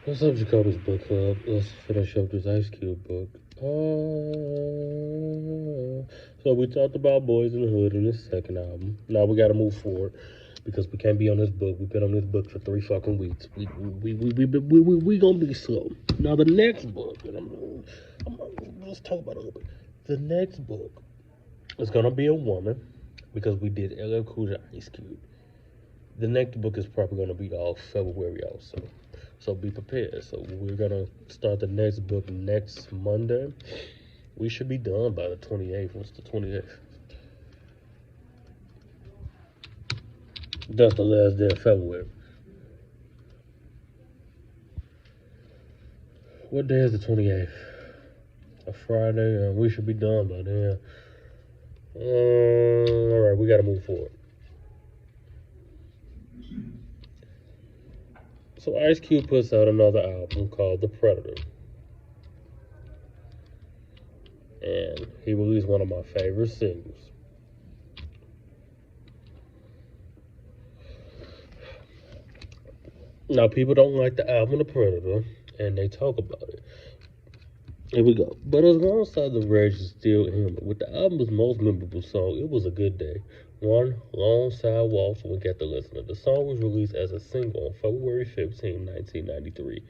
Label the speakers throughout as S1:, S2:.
S1: What's up, Jacoby's Book Club? Let's finish up this Ice Cube book. So we talked about Boys in the Hood in his second album. Now we got to move forward because we can't be on this book. We've been on this book for 3 fucking weeks. We gonna be slow. Now the next book, and let's talk about it a little bit. The next book is gonna be a woman because we did LL Cool J Ice Cube. The next book is probably gonna be all February also. So be prepared. So we're gonna start the next book next Monday. We should be done by the 28th. What's the 28th? That's the last day of February. What day is the 28th? A Friday. We should be done by then. All right, we gotta move forward. So Ice Cube puts out another album called The Predator. And he released one of my favorite singles. Now, people don't like the album The Predator, and they talk about it. Here we go. But alongside the Rage is still him. With the album's most memorable song, It Was a Good Day. One long side walk when we got to listen. The song was released as a single on February 15, 1993,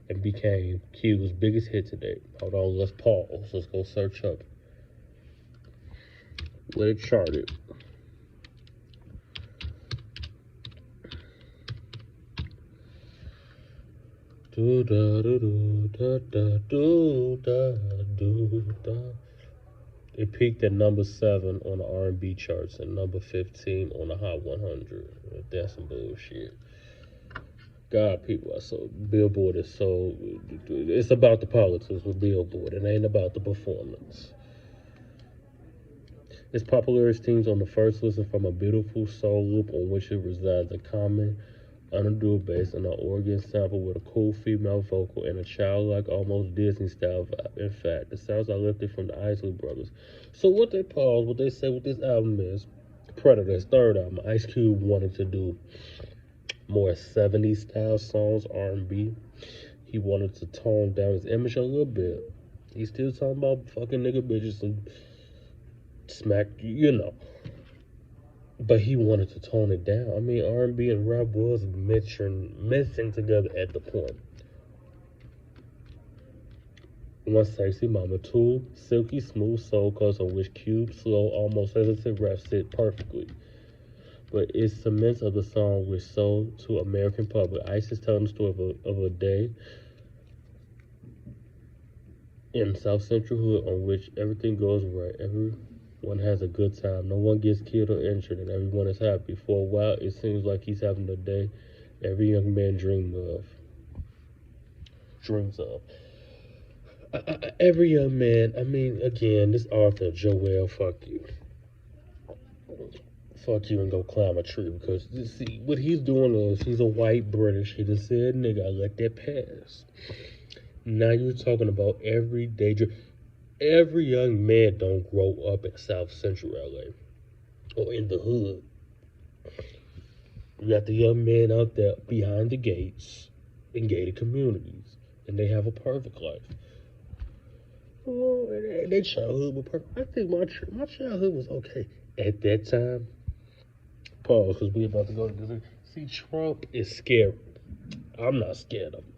S1: and became Cube's biggest hit to date. Hold on, let's pause. Let's go search up what it charted. Do da do do da da do da do da. It peaked at number 7 on the R&B charts and number 15 on the Hot 100. That's some bullshit. God, people are so Billboard is so. It's about the politics with Billboard. It ain't about the performance. Its popularity stems on the first listen from a beautiful soul loop on which it resides a common underdue bass and an organ sample with a cool female vocal and a childlike, almost Disney style vibe. In fact, the sounds are lifted from the Isley Brothers. So what they say with this album is Predator, his third album. Ice Cube wanted to do more 70s style songs, R&B. He wanted to tone down his image a little bit. He's still talking about fucking nigga bitches and smack, you know. But he wanted to tone it down. I mean, R&B and rap was mixing together at the point. One Sexy Mama, two silky smooth soul cuts on which Cube slow, almost hesitant raps sit perfectly. But it's cements of the song which sold to American public. Ice is telling the story of a day in South Central Hood on which everything goes right. Everyone has a good time. No one gets killed or injured, and everyone is happy. For a while, it seems like he's having the day every young man dreams of. Every young man. I mean, again, this author Joel, fuck you, and go climb a tree because see what he's doing is he's a white British. He just said, "Nigga, I let that pass." Now you're talking about everyday. Every young man don't grow up in South Central LA or in the hood. You got the young men out there behind the gates in gated communities, and they have a perfect life. Oh, their childhood was perfect. I think my childhood was okay at that time. Pause, because we about to go to this. See, Trump is scary. I'm not scared of him.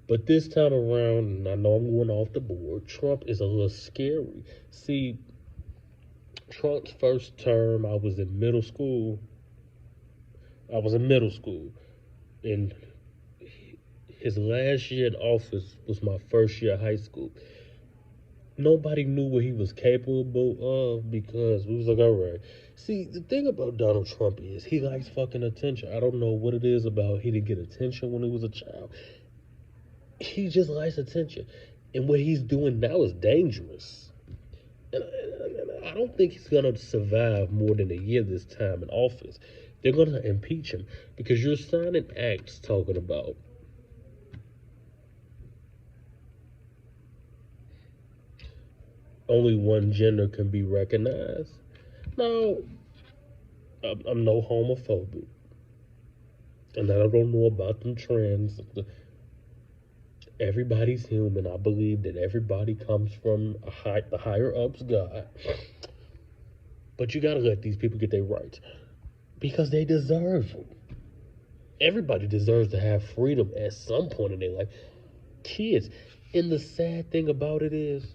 S1: But this time around, and I know I'm going off the board, Trump is a little scary. See, Trump's first term, I was in middle school. And his last year in office was my first year of high school. Nobody knew what he was capable of because we was like, all right. See, the thing about Donald Trump is he likes fucking attention. I don't know what it is about he didn't get attention when he was a child. He just likes attention. And what he's doing now is dangerous. And I don't think he's going to survive more than a year this time in office. They're going to impeach him because you're signing acts talking about only one gender can be recognized. Now, I'm no homophobic. And I don't know about them trans. Everybody's human. I believe that everybody comes from the higher ups God. But you gotta let these people get their rights because they deserve them. Everybody deserves to have freedom at some point in their life. Kids. And the sad thing about it is,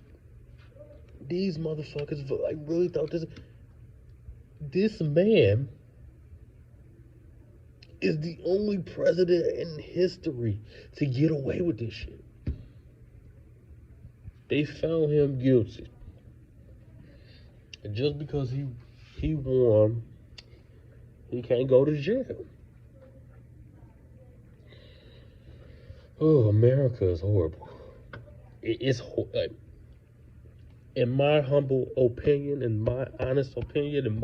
S1: these motherfuckers like really thought this man is the only president in history to get away with this shit. They found him guilty. And just because he won, he can't go to jail. Oh, America is horrible. It's like, in my humble opinion, in my honest opinion,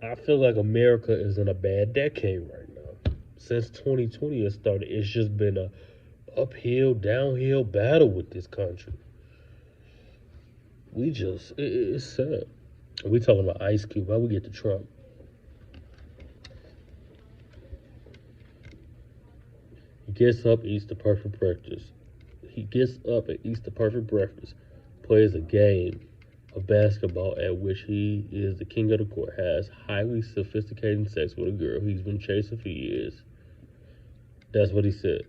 S1: I feel like America is in a bad decade right now. Since 2020 has started, it's just been a uphill, downhill battle with this country. It's sad. We talking about Ice Cube. How we get to Trump? He gets up, eats the perfect breakfast. He gets up and eats the perfect breakfast, plays a game of basketball at which he is the king of the court, has highly sophisticated sex with a girl he's been chasing for years. That's what he said.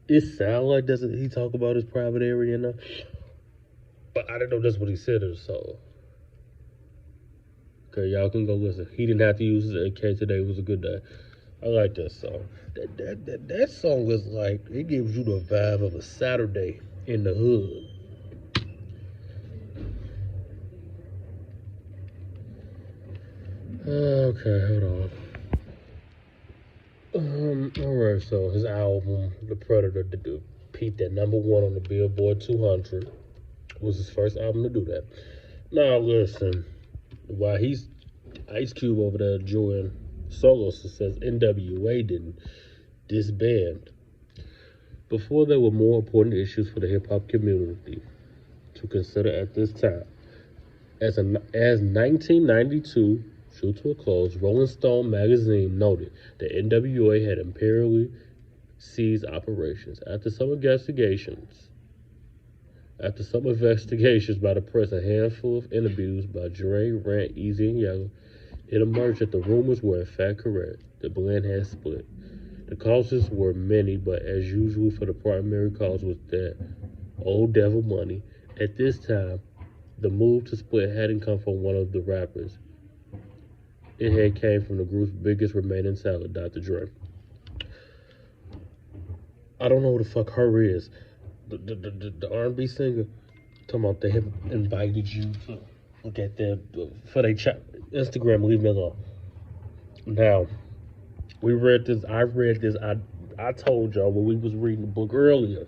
S1: It sounds like, doesn't he talk about his private area now? But I didn't know that's what he said or so. Okay, y'all can go listen. He didn't have to use his AK today. It was a good day. I like that song. That song is like, it gives you the vibe of a Saturday in the hood. Okay, hold on. Alright, so his album, The Predator, peaked at #1 on the Billboard 200. Was his first album to do that. Now listen, while he's Ice Cube over there enjoying solo success, NWA didn't disband. Before, there were more important issues for the hip hop community to consider at this time. As 1992 drew to a close, Rolling Stone magazine noted that NWA had imperially seized operations. After some investigations by the press, a handful of interviews by Dre, Rant, Easy, and Yellow, it emerged that the rumors were in fact correct. The blend had split. The causes were many, but as usual for the primary cause was that old devil money. At this time, the move to split hadn't come from one of the rappers. It had came from the group's biggest remaining talent, Dr. Dre. I don't know who the fuck her is. The R&B singer. Talking about they have invited you to look at their for their Instagram. Leave me alone. Now, we read this. I read this. I told y'all when we was reading the book earlier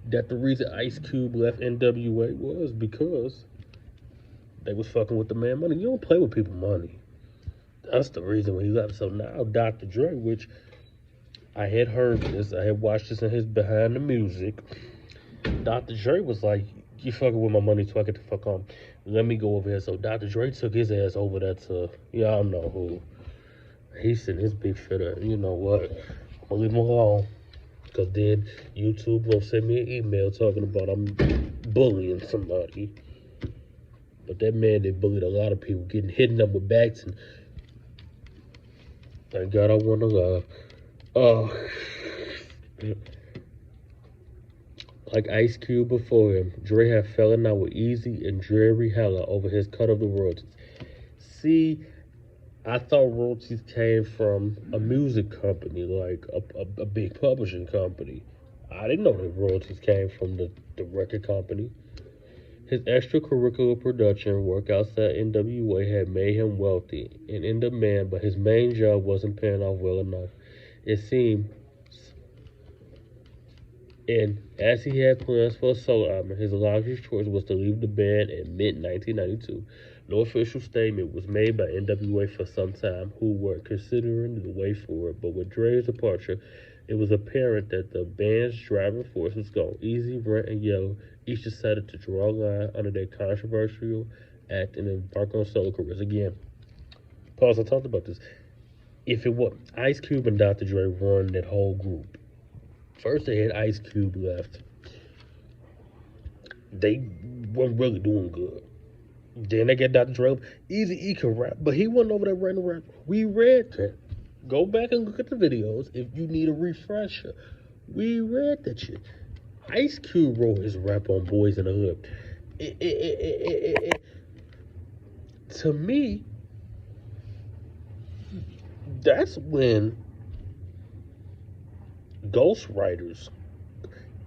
S1: that the reason Ice Cube left NWA was because they was fucking with the man money. You don't play with people money. That's the reason when he left. So now Dr. Dre, which I had heard this, I had watched this in his Behind the Music. Dr. Dre was like, "You fucking with my money, so I get the fuck on. Let me go over here." So Dr. Dre took his ass over there to y'all know who. He sent his big fitter. You know what? I'm gonna leave him alone. Cause then YouTube will send me an email talking about I'm bullying somebody. But that man did bullied a lot of people, getting hit up with bats, and thank God I won alive. Like Ice Cube before him, Dre had fallen out with Easy and Jerry Heller over his cut of the royalties. See, I thought royalties came from a music company, like a big publishing company. I didn't know that royalties came from the record company. His extracurricular production work outside NWA had made him wealthy and in demand, but his main job wasn't paying off well enough. It seems, and as he had plans for a solo album, his logical choice was to leave the band in mid-1992. No official statement was made by NWA for some time, who were considering the way forward, but with Dre's departure, it was apparent that the band's driving force was gone. Easy, Rent, and Yellow each decided to draw a line under their controversial act and embark on solo careers again. Pause, I talked about this. If it was Ice Cube and Dr. Dre run that whole group, First they had Ice Cube left. They weren't really doing good. Then they get Dr. Dre. Easy E can rap, but he wasn't over there writing rap. We read that. Go back and look at the videos if you need a refresher. We read that shit. Ice Cube wrote his rap on Boys in the Hood. To me, that's when ghostwriters,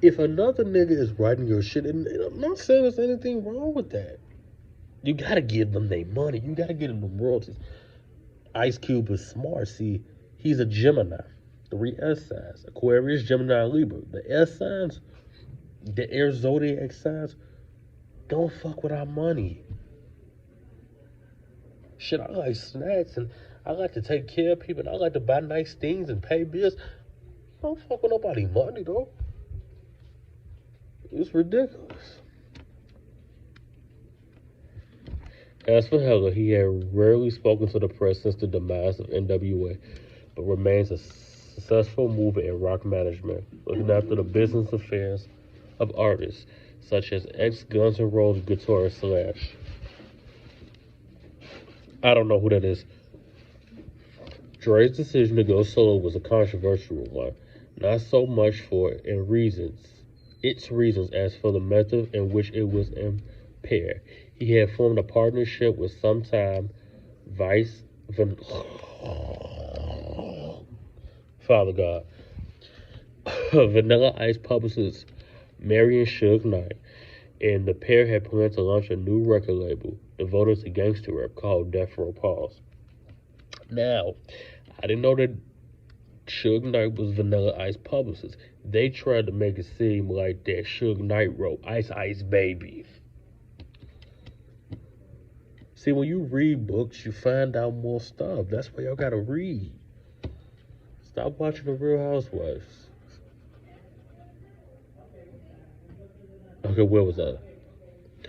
S1: if another nigga is writing your shit, and I'm not saying there's anything wrong with that. You gotta give them their money. You gotta give them the royalties. Ice Cube is smart. See, he's a Gemini. 3 S signs. Aquarius, Gemini, Libra. The S signs, the air zodiac signs, don't fuck with our money. Shit, I like snacks and I like to take care of people and I like to buy nice things and pay bills. Don't fuck with nobody's money, though. It's ridiculous. As for Heller, he had rarely spoken to the press since the demise of NWA, but remains a successful mover in rock management, looking after the business affairs of artists such as ex-Guns N' Roses guitarist Slash. I don't know who that is. Dre's decision to go solo was a controversial one, not so much for its reasons as for the method in which it was impaired. He had formed a partnership with sometime Father God, Vanilla Ice publicist Marion Suge Knight, and the pair had planned to launch a new record label devoted to gangster rap called Death Row Pause. Now, I didn't know that Suge Knight was Vanilla Ice publicist. They tried to make it seem like that Suge Knight wrote Ice Ice Baby. See, when you read books, you find out more stuff. That's why y'all gotta read. Stop watching The Real Housewives. Okay, where was that?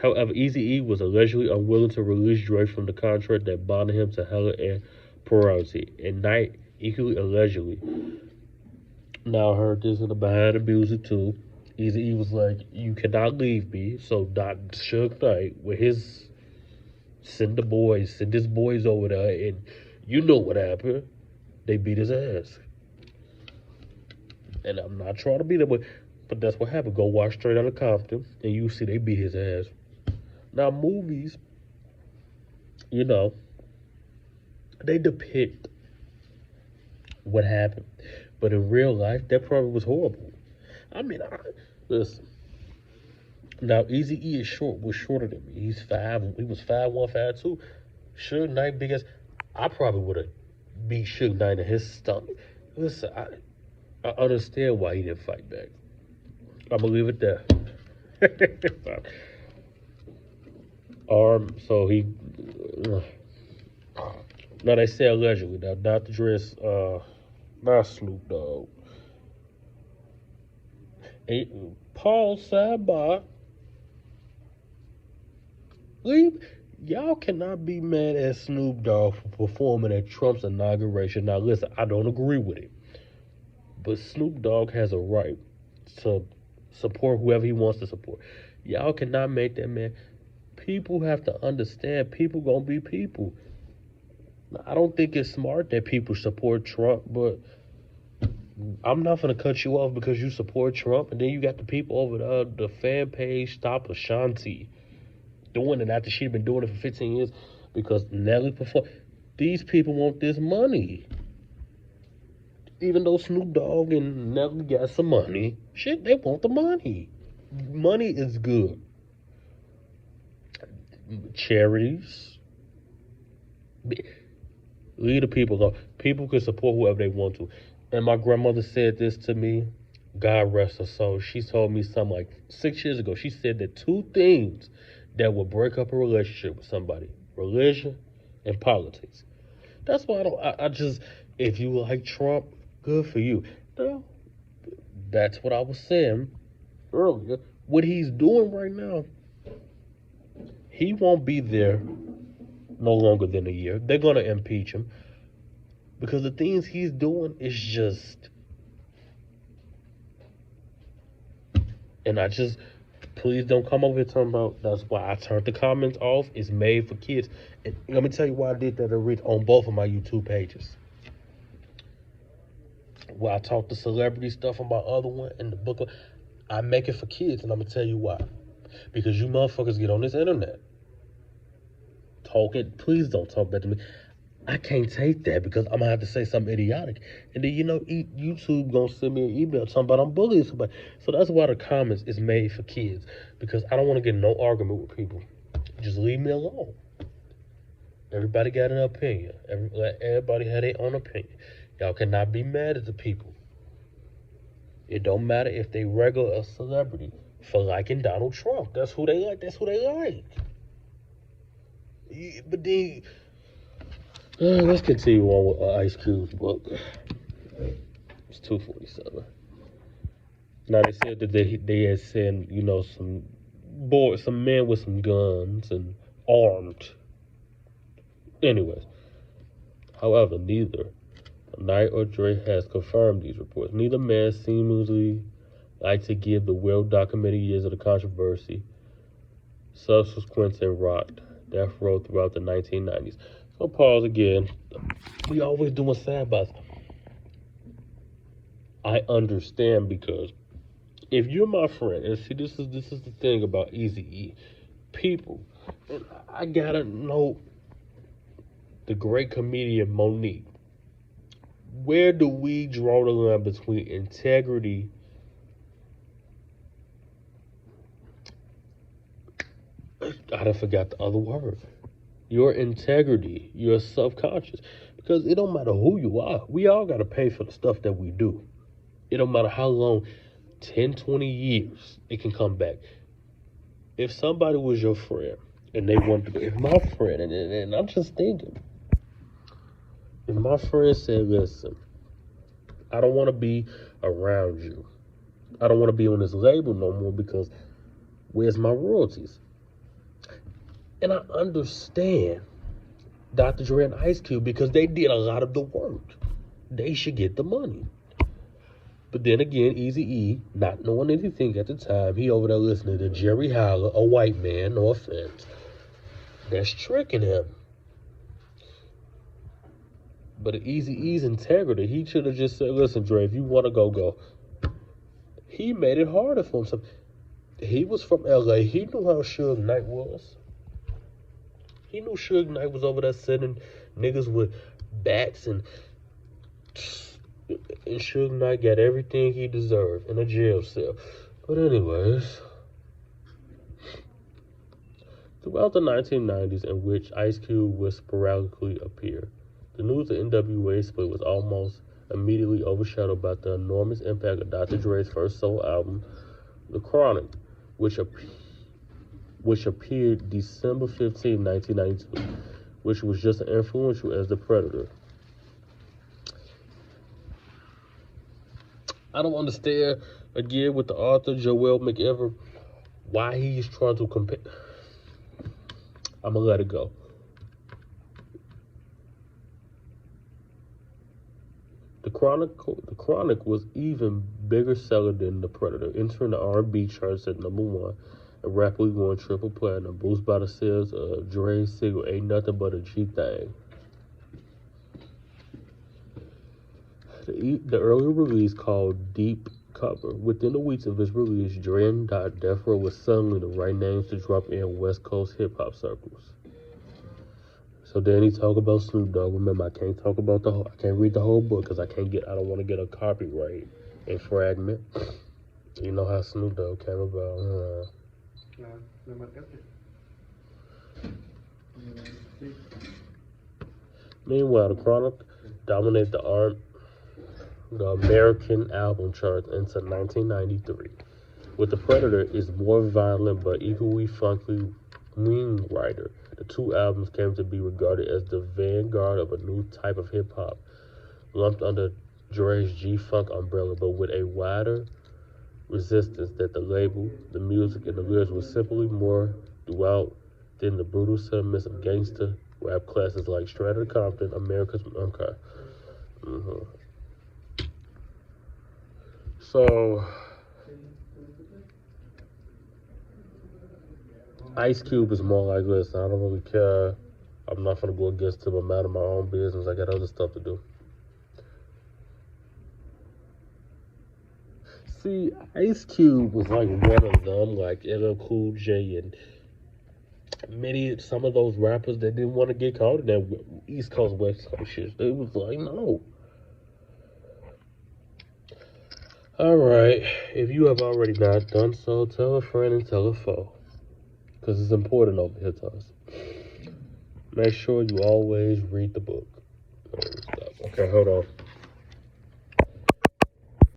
S1: However, Eazy-E was allegedly unwilling to release Dre from the contract that bonded him to Heller and Plurality, and Knight equally allegedly. Now I heard this in the behind the music too. Eazy-E was like, "You cannot leave me." So Dr. Suge Knight with his send his boys over there, and you know what happened. They beat his ass. And I'm not trying to beat him, but that's what happened. Go watch Straight Outta Compton, and you see they beat his ass. Now, movies, you know, they depict what happened. But in real life, that probably was horrible. I mean, listen. Now, Eazy-E was shorter than me. He was 5'1", 5'2". Suge Knight, big ass. I probably would have beat Suge Knight in his stomach. Listen, I understand why he didn't fight back. I'm going to leave it there. So he... Now, they say allegedly. Now, Dr. Dre's, not Snoop Dogg. Paul sidebar. Y'all cannot be mad at Snoop Dogg for performing at Trump's inauguration. Now, listen, I don't agree with it. But Snoop Dogg has a right to support whoever he wants to support. Y'all cannot make that man. People have to understand people gonna be people. Now, I don't think it's smart that people support Trump, but I'm not gonna cut you off because you support Trump, and then you got the people over the fan page Stop Ashanti doing it after she'd been doing it for 15 years because Nelly performed. These people want this money. Even though Snoop Dogg and Nelly got some money, shit, they want the money. Money is good. Charities. Leave the people alone. People can support whoever they want to. And my grandmother said this to me. God rest her soul. She told me something like 6 years ago. She said that 2 things that will break up a relationship with somebody: religion and politics. That's why I just, if you like Trump, good for you. No, that's what I was saying earlier. What he's doing right now, he won't be there no longer than a year. They're going to impeach him because the things he's doing is just And please don't come over here talking about that's why I turned the comments off. It's made for kids. And let me tell you why I did that on both of my YouTube pages. Where I talk the celebrity stuff on my other one and the book, I make it for kids, and I'm gonna tell you why. Because you motherfuckers get on this internet. Please don't talk back to me. I can't take that because I'm gonna have to say something idiotic. And then YouTube gonna send me an email talking about I'm bullying somebody. So that's why the comments is made for kids. Because I don't wanna get in no argument with people. Just leave me alone. Everybody got an opinion. Let everybody have their own opinion. Y'all cannot be mad at the people. It don't matter if they regular or celebrity for liking Donald Trump. That's who they like. That's who they like. But then, let's continue on with Ice Cube's book. It's 2:47. Now they said that they had sent some men with some guns and armed. Anyways, however, neither Knight or Dre has confirmed these reports. Neither man seemingly like to give the well-documented years of the controversy subsequent and rocked death row throughout the 1990s. So pause again. We always doing sandbox. I understand because if you're my friend, and see this is the thing about Eazy-E, people, and I gotta know the great comedian Monique. Where do we draw the line between integrity I forgot the other word. Your integrity, your subconscious. Because it don't matter who you are. We all got to pay for the stuff that we do. It don't matter how long, 10, 20 years, it can come back. If somebody was your friend and they wanted to, if my friend, and I'm just thinking, if my friend said, listen, I don't want to be around you. I don't want to be on this label no more because where's my royalties? And I understand Dr. Dre and Ice Cube because they did a lot of the work. They should get the money. But then again, Eazy-E, not knowing anything at the time, he over there listening to Jerry Howler, a white man, no offense. That's tricking him. But Eazy-E's integrity, he should have just said, listen, Dre, if you want to go, go. He made it harder for himself. He was from LA. He knew how Suge Knight was. He knew Suge Knight was over there sending niggas with bats and Suge Knight got everything he deserved in a jail cell. But anyways, throughout the 1990s, in which Ice Cube would sporadically appear, the news of NWA split was almost immediately overshadowed by the enormous impact of Dr. Dre's first solo album, The Chronic, which appeared December 15, 1992, which was just as influential as The Predator. I don't understand, again, with the author Joel McEver, why he's trying to compare. I'm going to let it go. The Chronic was even bigger seller than The Predator, entering the R&B charts at #1 and rapidly going triple platinum, boosted by the sales of Dre's single Ain't Nothing But a G Thing. The earlier release, called Deep Cover, within the weeks of its release, Dre and Death Row was suddenly the right names to drop in West Coast hip-hop circles. So then he talk about Snoop Dogg. Remember, I can't read the whole book because I don't want to get a copyright infringement. You know how Snoop Dogg came about. Meanwhile, The Chronic dominated the American album charts into 1993. With The Predator is more violent but equally funky lean writer. The two albums came to be regarded as the vanguard of a new type of hip-hop, lumped under Dre's G-Funk umbrella, but with a wider resistance that the label, the music, and the lyrics were simply more throughout than the brutal sentiments of gangsta rap classes like Straight Compton, America's Okay. So, Ice Cube is more like, listen, I don't really care. I'm not gonna go against him. I'm out of my own business. I got other stuff to do. See, Ice Cube was like one of them, like LL Cool J and some of those rappers that didn't want to get caught in that East Coast West Coast shit. They was like, no. All right, if you have already not done so, tell a friend and tell a foe, because it's important over here to us. Make sure you always read the book. Okay, hold on.